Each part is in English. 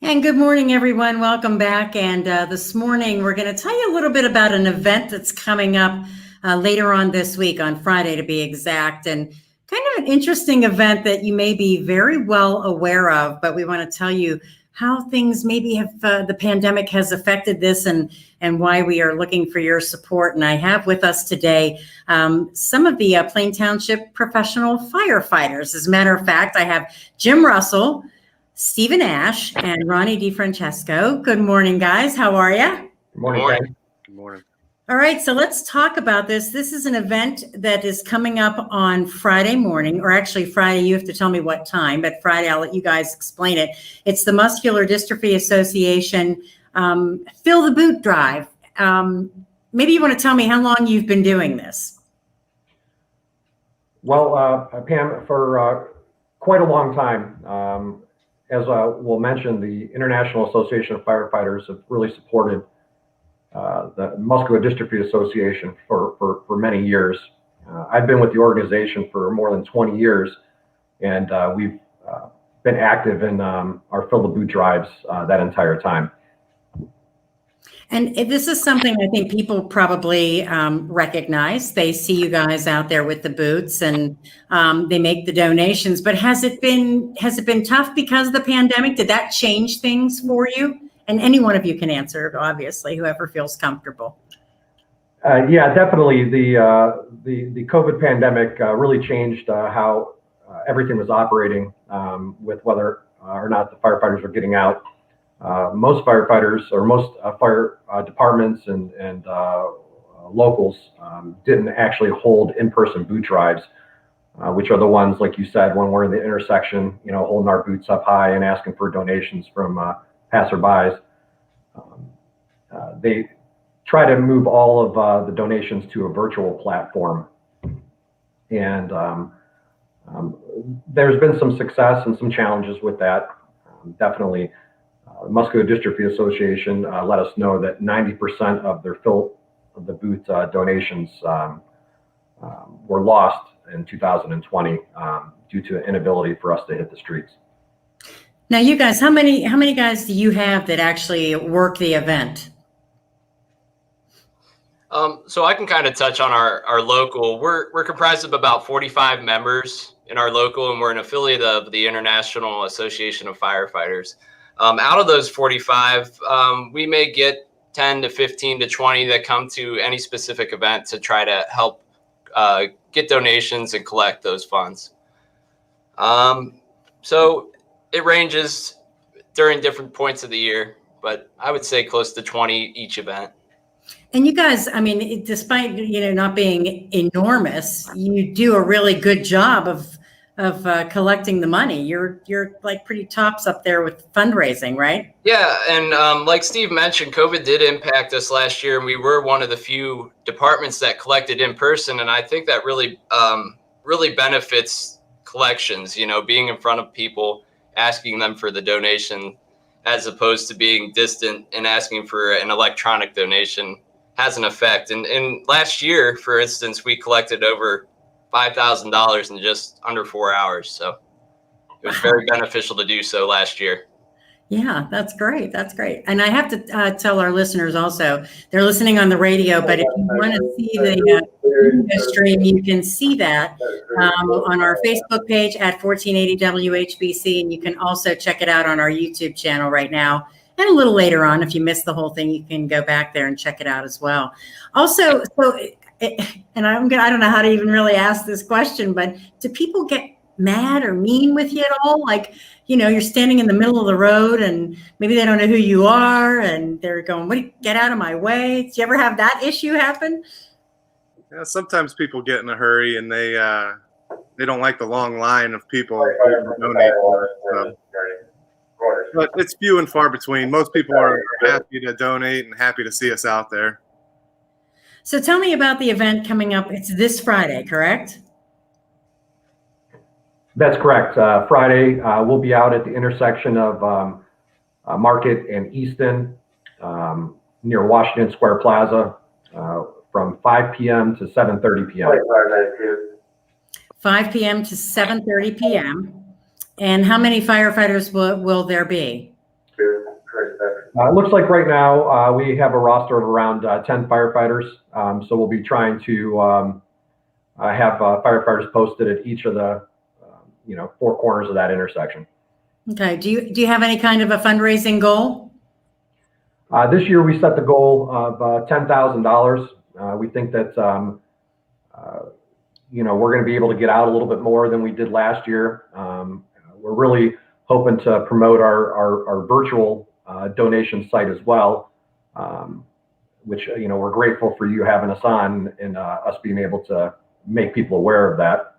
And good morning, everyone. Welcome back. And this morning, we're going to tell you a little bit about an event that's coming up later on this week, on Friday to be exact, and kind of an interesting event that you may be very well aware of, but we want to tell you how things maybe have, the pandemic has affected this and why we are looking for your support. And I have with us today some of the Plain Township professional firefighters. As a matter of fact, I have Jim Russell, Stephen Ash, and Ronnie DiFrancesco. Good morning, guys. How are you? Good morning. Good morning. Good morning. All right, so let's talk about this. This is an event that is coming up on Friday morning, or actually Friday, you have to tell me what time, but Friday, I'll let you guys explain it. It's the Muscular Dystrophy Association Fill the Boot Drive. Maybe you want to tell me how long you've been doing this. Well, Pam, for quite a long time. As we'll mention, the International Association of Firefighters have really supported the Muscular Dystrophy Association for many years. I've been with the organization for more than 20 years, and we've been active in our Fill the Boot drives that entire time. And this is something I think people probably recognize. They see you guys out there with the boots, and they make the donations. But has it been tough because of the pandemic? Did that change things for you? And any one of you can answer, obviously, whoever feels comfortable. Yeah, definitely. The COVID pandemic really changed how everything was operating, with whether or not the firefighters were getting out. Most firefighters, or most fire departments and locals didn't actually hold in-person boot drives, which are the ones, like you said, when we're in the intersection, holding our boots up high and asking for donations from passerbys. They try to move all of the donations to a virtual platform. And there's been some success and some challenges with that. Definitely. The Muscular Dystrophy Association let us know that 90% of their Fill the Boot donations were lost in 2020 due to an inability for us to hit the streets. Now, you guys, how many guys do you have that actually work the event? So I can kind of touch on our local. We're comprised of about 45 members in our local, and we're an affiliate of the International Association of Firefighters. Out of those 45, we may get 10 to 15 to 20 that come to any specific event to try to help get donations and collect those funds. So it ranges during different points of the year, but I would say close to 20 each event. And you guys, I mean, despite not being enormous, you do a really good job of collecting the money. You're like pretty tops up there with fundraising, right? Yeah, and like Steve mentioned, COVID did impact us last year, and we were one of the few departments that collected in person. And I think that really benefits collections. Being in front of people, asking them for the donation, as opposed to being distant and asking for an electronic donation, has an effect. And last year, for instance, we collected over $5,000 in just under 4 hours. So it was very beneficial to do so last year. Yeah, that's great. That's great. And I have to tell our listeners also, they're listening on the radio, but if you want to see the stream, you can see that on our Facebook page at 1480 WHBC, and you can also check it out on our YouTube channel right now. And a little later on, if you missed the whole thing, you can go back there and check it out as well. Also, and I don't know how to even really ask this question, but do people get mad or mean with you at all? Like, you're standing in the middle of the road and maybe they don't know who you are and they're going, get out of my way. Do you ever have that issue happen? Yeah, sometimes people get in a hurry and they don't like the long line of people who donate. But it's few and far between. Most people are happy to donate and happy to see us out there. So tell me about the event coming up. It's this Friday, correct? That's correct. Friday, we'll be out at the intersection of Market and Easton, near Washington Square Plaza, from 5 p.m. to 7:30 p.m. 5 p.m. to 7:30 p.m. And how many firefighters will there be? It looks like right now we have a roster of around 10 firefighters. So we'll be trying to have firefighters posted at each of the, 4 corners of that intersection. Okay. Do you have any kind of a fundraising goal? This year we set the goal of $10,000. We think that, we're going to be able to get out a little bit more than we did last year. We're really hoping to promote our virtual donation site as well, which, we're grateful for you having us on and us being able to make people aware of that.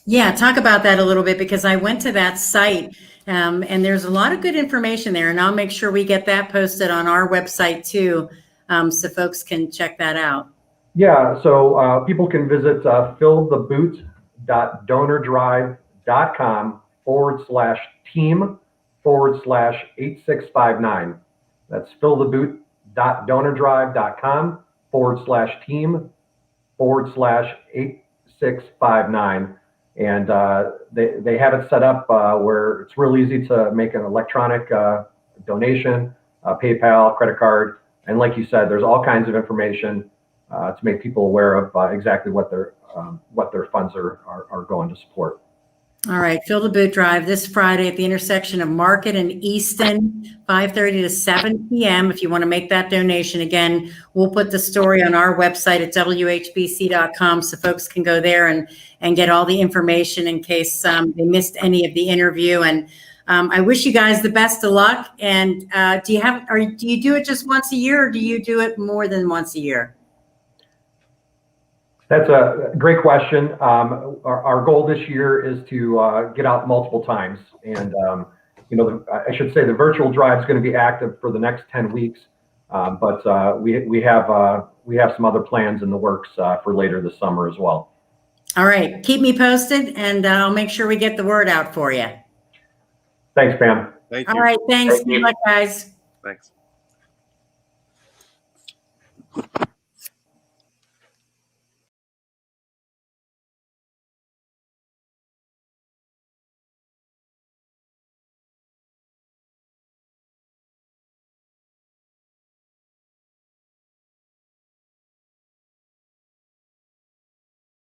Yeah, talk about that a little bit, because I went to that site and there's a lot of good information there, and I'll make sure we get that posted on our website too, so folks can check that out. Yeah, so people can visit filltheboot.donorDrive.com/team/8659. That's filltheboot.donorDrive.com/team/8659. And they have it set up where it's real easy to make an electronic donation, PayPal, credit card. And like you said, there's all kinds of information to make people aware of exactly what their funds are going to support. All right, Fill the Boot Drive this Friday at the intersection of Market and Easton, 5:30 to 7 p.m. If you want to make that donation, again, we'll put the story on our website at whbc.com so folks can go there and get all the information in case they missed any of the interview. And I wish you guys the best of luck. And do you do it just once a year, or do you do it more than once a year? That's a great question. Our goal this year is to get out multiple times. And, I should say the virtual drive is going to be active for the next 10 weeks. But we have some other plans in the works for later this summer as well. All right. Keep me posted, and I'll make sure we get the word out for you. Thanks, Pam. Thank you. All right. Thanks. Good luck, guys. Thanks.